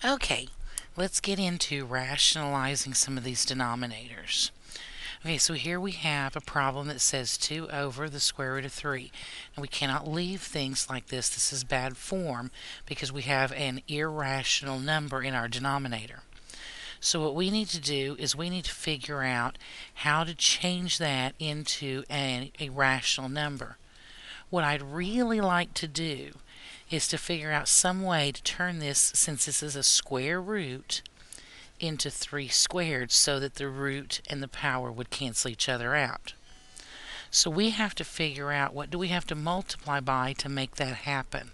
Okay, let's get into rationalizing some of these denominators. Okay, so here we have a problem that says 2 over the square root of 3. And we cannot leave things like this. This is bad form because we have an irrational number in our denominator. So what we need to do is we need to figure out how to change that into a rational number. What I'd really like to do is to figure out some way to turn this, since this is a square root, into 3 squared so that the root and the power would cancel each other out. So we have to figure out what do we have to multiply by to make that happen.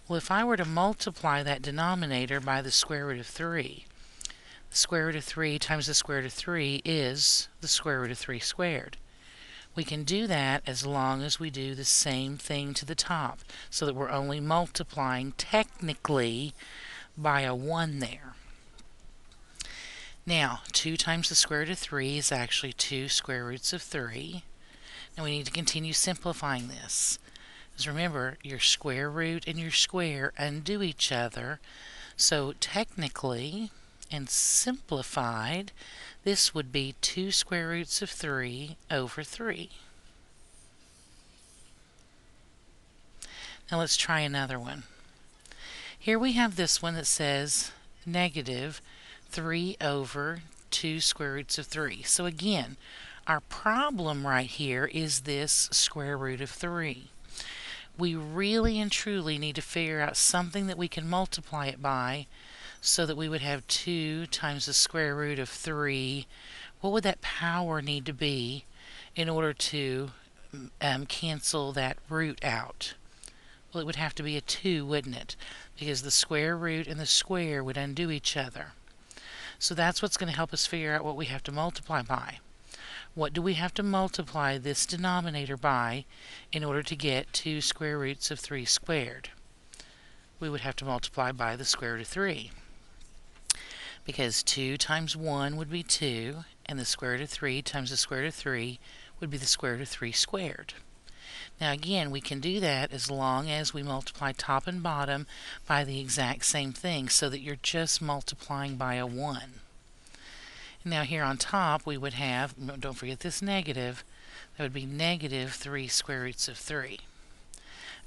Well, if I were to multiply that denominator by the square root of 3, the square root of 3 times the square root of 3 is the square root of 3 squared. We can do that as long as we do the same thing to the top, so that we're only multiplying technically by a 1 there. Now, 2 times the square root of 3 is actually 2 square roots of 3. Now we need to continue simplifying this. Because remember, your square root and your square undo each other. So technically, and simplified, this would be 2 square roots of 3 over 3. Now let's try another one. Here we have this one that says negative 3 over 2 square roots of 3. So again, our problem right here is this square root of 3. We really and truly need to figure out something that we can multiply it by so that we would have 2 times the square root of 3. What would that power need to be in order to cancel that root out? Well, it would have to be a 2, wouldn't it? Because the square root and the square would undo each other. So that's what's going to help us figure out what we have to multiply by. What do we have to multiply this denominator by in order to get 2 square roots of 3 squared? We would have to multiply by the square root of 3. Because 2 times 1 would be 2, and the square root of 3 times the square root of 3 would be the square root of 3 squared. Now again, we can do that as long as we multiply top and bottom by the exact same thing, so that you're just multiplying by a 1. Now here on top we would have, don't forget this negative, that would be negative 3 square roots of 3.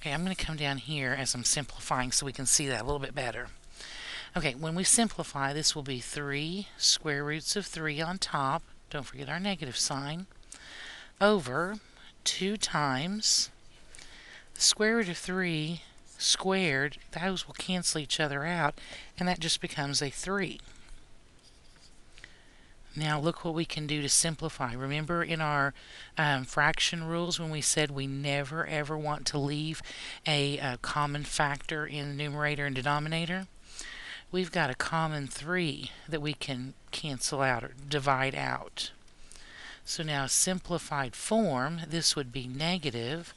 Okay, I'm going to come down here as I'm simplifying so we can see that a little bit better. Okay, when we simplify, this will be 3 square roots of 3 on top, don't forget our negative sign, over 2 times the square root of 3 squared. Those will cancel each other out, and that just becomes a 3. Now look what we can do to simplify. Remember in our fraction rules when we said we never ever want to leave a common factor in the numerator and denominator? We've got a common 3 that we can cancel out or divide out. So now simplified form, this would be negative.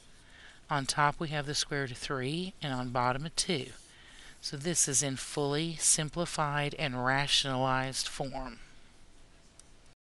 On top we have the square root of 3, and on bottom a 2. So this is in fully simplified and rationalized form.